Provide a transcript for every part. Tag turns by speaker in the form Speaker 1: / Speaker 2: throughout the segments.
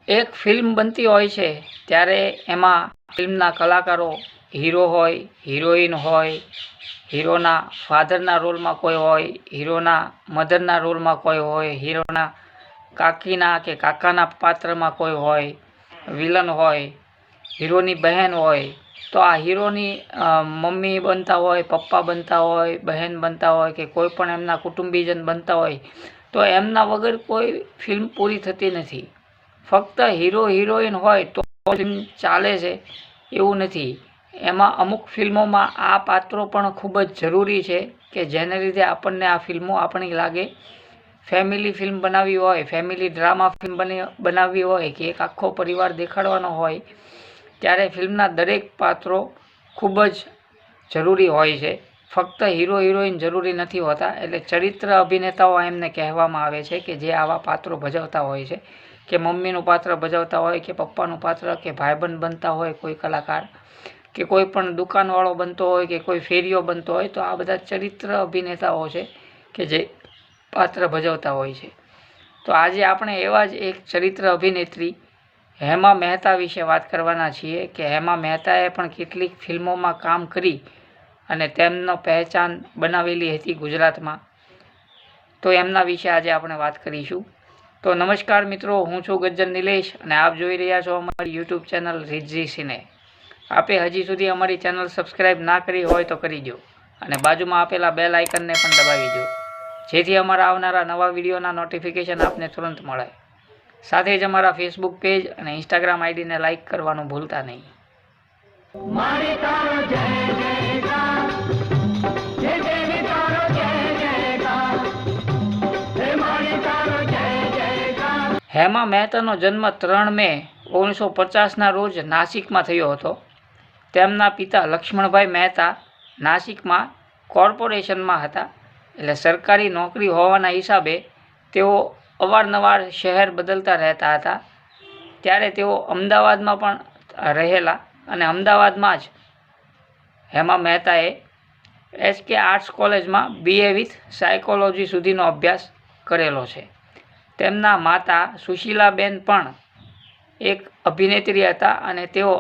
Speaker 1: એક ફિલ્મ બનતી હોય છે ત્યારે એમાં ફિલ્મના કલાકારો હીરો હોય, હિરોઈન હોય, હીરોના ફાધરના રોલમાં કોઈ હોય, હીરોના મધરના રોલમાં કોઈ હોય, હીરોના કાકીના કે કાકાના પાત્રમાં કોઈ હોય, વિલન હોય, હીરોની બહેન હોય. તો આ હીરોની મમ્મી બનતા હોય, પપ્પા બનતા હોય, બહેન બનતા હોય કે કોઈ પણ એમના કુટુંબીજન બનતા હોય તો એમના વગર કોઈ ફિલ્મ પૂરી થતી નથી. ફક્ત હીરો હિરોઈન હોય તો ફિલ્મ ચાલે છે એવું નથી. એમાં અમુક ફિલ્મોમાં આ પાત્રો પણ ખૂબ જ જરૂરી છે કે જેને લીધે આપણને આ ફિલ્મો આપણી લાગે. ફેમિલી ફિલ્મ બનાવવી હોય, ફેમિલી ડ્રામા ફિલ્મ બનાવવી હોય કે એક આખો પરિવાર દેખાડવાનો હોય ત્યારે ફિલ્મના દરેક પાત્રો ખૂબ જ જરૂરી હોય છે. ફક્ત હીરો હિરોઈન જરૂરી નથી હોતા. એટલે ચરિત્ર અભિનેતાઓ એમને કહેવામાં આવે છે કે જે આવા પાત્રો ભજવતા હોય છે, કે મમ્મીનું પાત્ર ભજવતા હોય, કે પપ્પાનું પાત્ર, કે ભાઈબંધ બનતા હોય કોઈ કલાકાર, કે કોઈ પણ દુકાનવાળો બનતો હોય, કે કોઈ ફેરીઓ બનતો હોય. તો આ બધા ચરિત્ર અભિનેતાઓ છે કે જે પાત્ર ભજવતા હોય છે. તો આજે આપણે એવા જ એક ચરિત્ર અભિનેત્રી હેમા મહેતા વિશે વાત કરવાના છીએ કે હેમા મહેતાએ પણ કેટલીક ફિલ્મોમાં કામ કરી અને તેમનો પહેચાન બનાવેલી હતી ગુજરાતમાં. તો એમના વિશે આજે આપણે વાત કરીશું. તો નમસ્કાર મિત્રો, હું છું ગજ્જર નિલેશ અને આપ જોઈ રહ્યા છો અમારી યુટ્યુબ ચેનલ રિઝી સિને. આપે હજી સુધી અમારી ચેનલ સબસ્ક્રાઈબ ના કરી હોય તો કરી દો અને બાજુમાં આપેલા બેલ આઇકનને પણ દબાવી દો, જેથી અમારા આવનારા નવા વિડીયોના નોટિફિકેશન આપને તુરંત મળે. સાથે જ અમારા ફેસબુક પેજ અને ઇન્સ્ટાગ્રામ આઈડીને લાઇક કરવાનું ભૂલતા નહીં. હેમા મહેતાનો જન્મ 3 મે 1950ના રોજ નાસિકમાં થયો હતો. તેમના પિતા લક્ષ્મણભાઈ મહેતા નાસિકમાં કોર્પોરેશનમાં હતા. એટલે સરકારી નોકરી હોવાના હિસાબે તેઓ અવારનવાર શહેર બદલતા રહેતા હતા. ત્યારે તેઓ અમદાવાદમાં પણ રહેલા અને અમદાવાદમાં જ હેમા મહેતાએ SK આર્ટ્સ કોલેજમાં BA વિથ સાયકોલોજી સુધીનો અભ્યાસ કરેલો છે. તેમના માતા સુશીલાબેન પણ એક અભિનેત્રી હતા અને તેઓ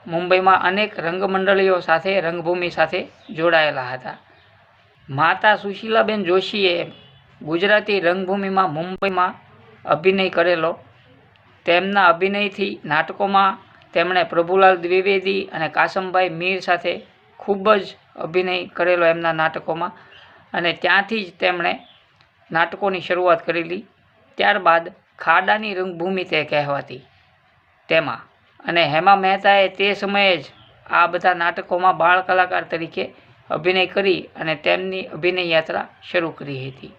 Speaker 1: મુંબઈમાં અનેક રંગમંડળીઓ સાથે, રંગભૂમિ સાથે જોડાયેલા હતા. માતા સુશીલાબેન જોશીએ ગુજરાતી રંગભૂમિમાં મુંબઈમાં અભિનય કરેલો. તેમના અભિનયથી નાટકોમાં તેમણે પ્રભુલાલ દ્વિવેદી અને કાસમભાઈ મીર સાથે ખૂબ જ અભિનય કરેલો એમના નાટકોમાં, અને ત્યાંથી જ તેમણે નાટકોની શરૂઆત કરેલી. ત્યારબાદ ખાડાની રંગભૂમિ તે કહેવાતી તેમાં, અને હેમા મહેતાએ તે સમયે જ આ બધા નાટકોમાં બાળ કલાકાર તરીકે અભિનય કરી અને તેમની અભિનય યાત્રા શરૂ કરી હતી.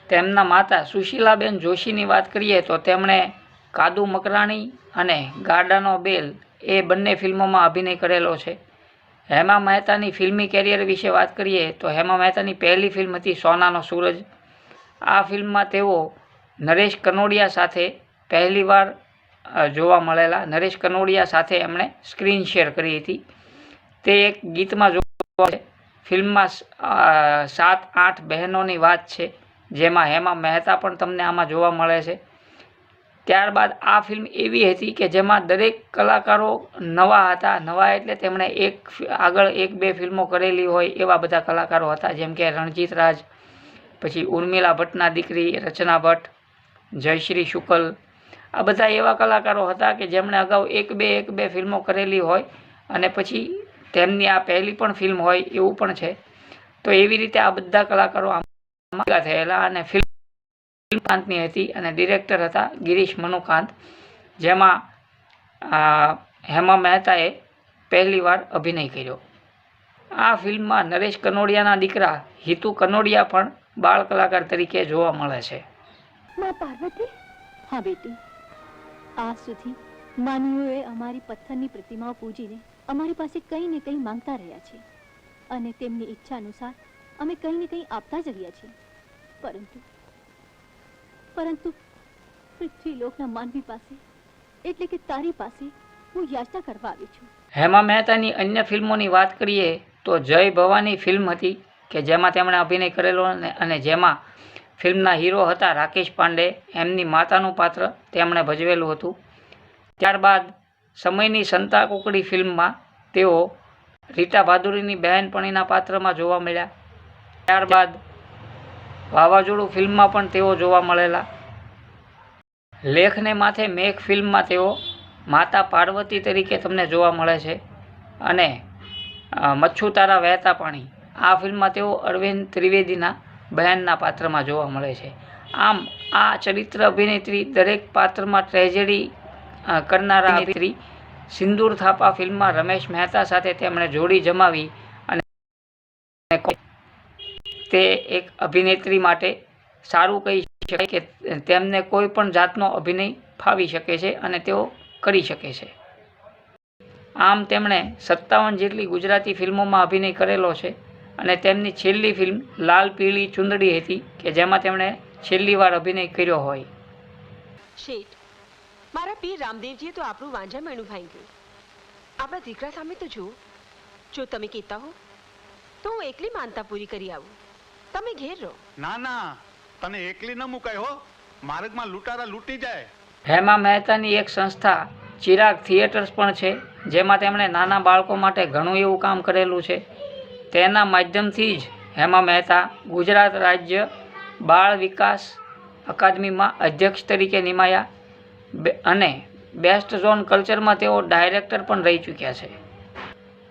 Speaker 1: તેમના માતા સુશીલાબેન જોશીની વાત કરીએ તો તેમણે કાદુ મકરાણી અને ગાડાનો બેલ એ બંને ફિલ્મોમાં અભિનય કરેલો છે. હેમા મહેતાની ફિલ્મી કેરિયર વિશે વાત કરીએ તો હેમા મહેતાની પહેલી ફિલ્મ હતી સોનાનો સૂરજ. આ ફિલ્મમાં તેઓ નરેશ કનોડિયા સાથે પહેલીવાર જોવા મળેલા. નરેશ કનોડિયા સાથે એમણે સ્ક્રીન શેર કરી હતી. તે એક ગીતમાં જોવા છે. ફિલ્મમાં 7-8 બહેનોની વાત છે, જેમાં હેમા મહેતા પણ તમને આમાં જોવા મળે છે. ત્યારબાદ આ ફિલ્મ એવી હતી કે જેમાં દરેક કલાકારો નવા હતા. નવા એટલે તેમણે આગળ 1-2 ફિલ્મો કરેલી હોય એવા બધા કલાકારો હતા, જેમ કે રણજીત રાજ, પછી ઉર્મિલા ભટ્ટના દીકરી રચના ભટ્ટ, જયશ્રી શુકલ. આ બધા એવા કલાકારો હતા કે જેમણે અગાઉ 1-2 ફિલ્મો કરેલી હોય અને પછી તેમની આ પહેલી પણ ફિલ્મ હોય એવું પણ છે. તો એવી રીતે આ બધા કલાકારો ભેગા થયેલા અને ફિલ્મની હતી અને ડિરેક્ટર હતા ગિરીશ મનુકાંત, જેમાં હેમા મહેતાએ પહેલીવાર અભિનય કર્યો. આ ફિલ્મમાં નરેશ કનોડિયાના દીકરા હિતુ કનોડિયા પણ બાળ કલાકાર તરીકે જોવા મળે છે.
Speaker 2: માં પાર્વતી, હા બેટી, આજ સુધી માનવીઓએ અમારી પથ્થરની પ્રતિમાઓ પૂજીને અમારી પાસે કંઈ ને કંઈ માંગતા રહ્યા છે અને તેમની ઈચ્છા અનુસાર અમે કંઈ ને કંઈ આપતા જ રહ્યા છીએ. પરંતુ પૃથ્વીલોકના માનવી પાસે એટલે કે તારી પાસે હું યાચના કરવા આવી છું.
Speaker 1: હેમા મહેતાની અન્ય ફિલ્મોની વાત કરીએ તો જય ભવાની ફિલ્મ હતી કે જેમાં તેમણે અભિનય કરેલો અને જેમાં ફિલ્મના હીરો હતા રાકેશ પાંડે. એમની માતાનું પાત્ર તેમણે ભજવેલું હતું. ત્યારબાદ સમયની સંતા કુકડી ફિલ્મમાં તેઓ રીટા ભાદુરીની બહેનપણીના પાત્રમાં જોવા મળ્યા. ત્યારબાદ વાવાઝોડું ફિલ્મમાં પણ તેઓ જોવા મળેલા. લેખને માથે મેઘ ફિલ્મમાં તેઓ માતા પાર્વતી તરીકે તમને જોવા મળે છે. અને મચ્છુ તારા વહેતા પાણી આ ફિલ્મમાં તેઓ અરવિંદ ત્રિવેદીના બહેનના પાત્રમાં જોવા મળે છે. આમ આ ચરિત્ર અભિનેત્રી દરેક પાત્રમાં ટ્રેજેડી કરનારા અભિનેત્રી. સિંદૂર થાપા ફિલ્મમાં રમેશ મહેતા સાથે તેમણે જોડી જમાવી અને તે એક અભિનેત્રી માટે સારું કહી શકાય કે તેમને કોઈ પણ જાતનો અભિનય ફાવી શકે છે અને તેઓ કરી શકે છે. આમ તેમણે 57 જેટલી ગુજરાતી ફિલ્મોમાં અભિનય કરેલો છે અને તેમની છેલ્લી ફિલ્મ લાલ પીળી ચુંદડી હતી કે જેમાં તેમણે છેલ્લી વાર અભિનય કર્યો હોય.
Speaker 3: શેઠ, મારા પીર રામદેવજીએ તો આપણું વાંઝા મેણું ભાંગ્યું. આપણા દીકરા સામે તો જુઓ. જો તમે કહેતા હો તો હું એકલી માનતા પૂરી કરી આવું. તમે ઘેર રહો.
Speaker 4: ના ના, તને એકલી ન મુકાય હો. માર્ગમાં લૂંટારા લૂંટી જાય.
Speaker 1: હેમા મહેતાની એક સંસ્થા ચિરાગ થિયેટર્સ પણ છે જેમાં તેમણે નાના બાળકો માટે ઘણું એવું કામ કરેલું છે. તેના માધ્યમથી જ હેમા મહેતા ગુજરાત રાજ્ય બાળ વિકાસ અકાદમીમાં અધ્યક્ષ તરીકે નિમાયા અને બેસ્ટ ઝોન કલ્ચરમાં તેઓ ડાયરેક્ટર પણ રહી ચૂક્યા છે.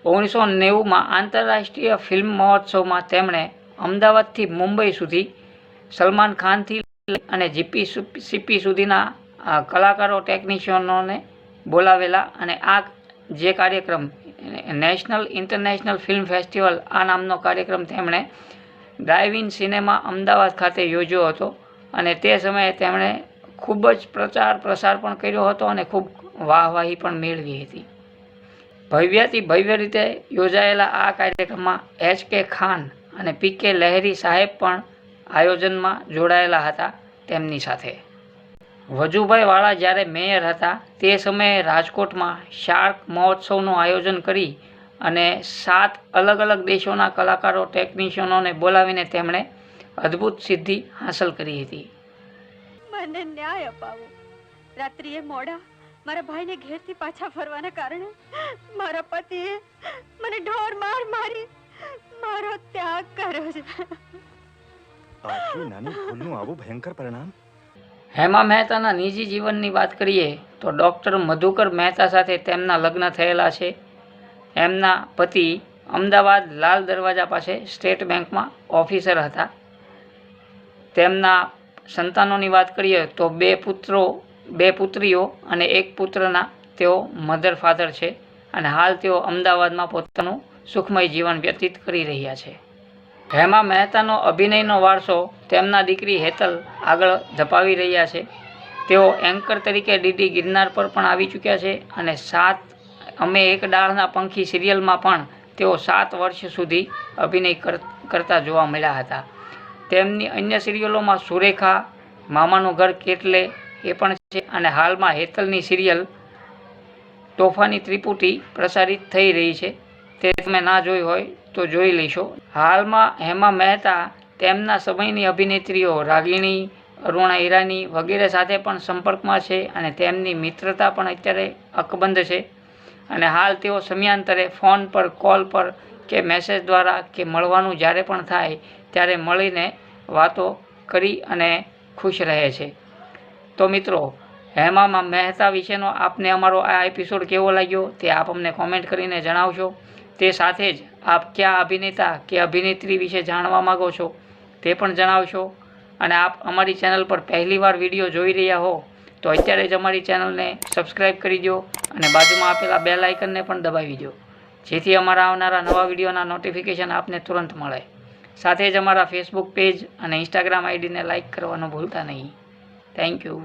Speaker 1: 1990માં આંતરરાષ્ટ્રીય ફિલ્મ મહોત્સવમાં તેમણે અમદાવાદથી મુંબઈ સુધી સલમાન ખાનથી અને સીપી સુધીના કલાકારો ટેકનિશિયનોને બોલાવેલા અને આ જે કાર્યક્રમ નેશનલ ઇન્ટરનેશનલ ફિલ્મ ફેસ્ટિવલ આ નામનો કાર્યક્રમ તેમણે ડ્રાઇવ ઇન સિનેમા અમદાવાદ ખાતે યોજ્યો હતો અને તે સમયે તેમણે ખૂબ જ પ્રચાર પ્રસાર પણ કર્યો હતો અને ખૂબ વાહવાહી પણ મેળવી હતી. ભવ્યથી ભવ્ય રીતે યોજાયેલા આ કાર્યક્રમમાં HK ખાન અને PK લહેરી સાહેબ પણ આયોજનમાં જોડાયેલા હતા. તેમની સાથે વજુભાઈ વાળા જ્યારે મેયર હતા તે સમયે રાજકોટમાં શાર્ક મહોત્સવનું આયોજન કરી અને 7 અલગ અલગ દેશોના કલાકારો ટેકનિશિયનોને બોલાવીને તેમણે અદ્ભુત સિદ્ધિ હાંસલ કરી હતી.
Speaker 2: મને ન્યાય અપાવો. રાત્રિએ મોડા મારા ભાઈને ઘેરથી પાછા ફરવાના કારણે મારા પતિએ મને ઢોર મારી મારો ત્યાગ કર્યો છે.
Speaker 5: આટલી નાની ભૂલનું આવું ભયંકર પરિણામ.
Speaker 1: હેમા મહેતાના નિજી જીવનની વાત કરીએ તો ડૉક્ટર મધુકર મહેતા સાથે તેમના લગ્ન થયેલા છે. એમના પતિ અમદાવાદ લાલ દરવાજા પાસે સ્ટેટ બેંકમાં ઓફિસર હતા. તેમના સંતાનોની વાત કરીએ તો 2 પુત્રીઓ અને 1 પુત્રના તેઓ મધર ફાધર છે અને હાલ તેઓ અમદાવાદમાં પોતાનું સુખમય જીવન વ્યતીત કરી રહ્યા છે. હેમા મહેતાનો અભિનયનો વારસો તેમના દીકરી હેતલ આગળ ધપાવી રહ્યા છે. તેઓ એન્કર તરીકે ડીડી ગિરનાર પર પણ આવી ચૂક્યા છે અને અમે એક ડાળના પંખી સિરિયલમાં પણ તેઓ 7 વર્ષ સુધી અભિનય કરતા જોવા મળ્યા હતા. તેમની અન્ય સિરિયલોમાં સુરેખા, મામાનું ઘર કેટલે એ પણ છે અને હાલમાં હેતલની સિરિયલ તોફાની ત્રિપુટી પ્રસારિત થઈ રહી છે. તે તમે ના જોઈ હોય તો જોઈ લેશો. હાલમાં હેમા મહેતા તેમના સમયની અભિનેત્રીઓ રાગિણી, અરુણા ઈરાની વગેરે સાથે પણ સંપર્કમાં છે અને તેમની મિત્રતા પણ અત્યારે અકબંધ છે અને હાલ તેઓ સમયાંતરે ફોન પર, કોલ પર કે મેસેજ દ્વારા કે મળવાનું જ્યારે પણ થાય ત્યારે મળીને વાતો કરી અને ખુશ રહે છે. તો મિત્રો, હેમા મહેતા વિશેનો આપને અમારો આ એપિસોડ કેવો લાગ્યો તે આપ અમને કોમેન્ટ કરીને જણાવશો. તે સાથે જ આપ કયા અભિનેતા કે અભિનેત્રી વિશે જાણવા માગો છો તે પણ જણાવશો. અને આપ અમારી ચેનલ પર પહેલીવાર વિડીયો જોઈ રહ્યા હો તો અત્યારે જ અમારી ચેનલને સબસ્ક્રાઈબ કરી દો અને બાજુમાં આપેલા બેલ આઇકનને પણ દબાવી દો જેથી અમારા આવનારા નવા વિડીયોના નોટિફિકેશન આપને તુરંત મળે. સાથે જ અમારા ફેસબુક પેજ અને ઇન્સ્ટાગ્રામ આઈડીને લાઇક કરવાનું ભૂલતા નહીં. Thank you.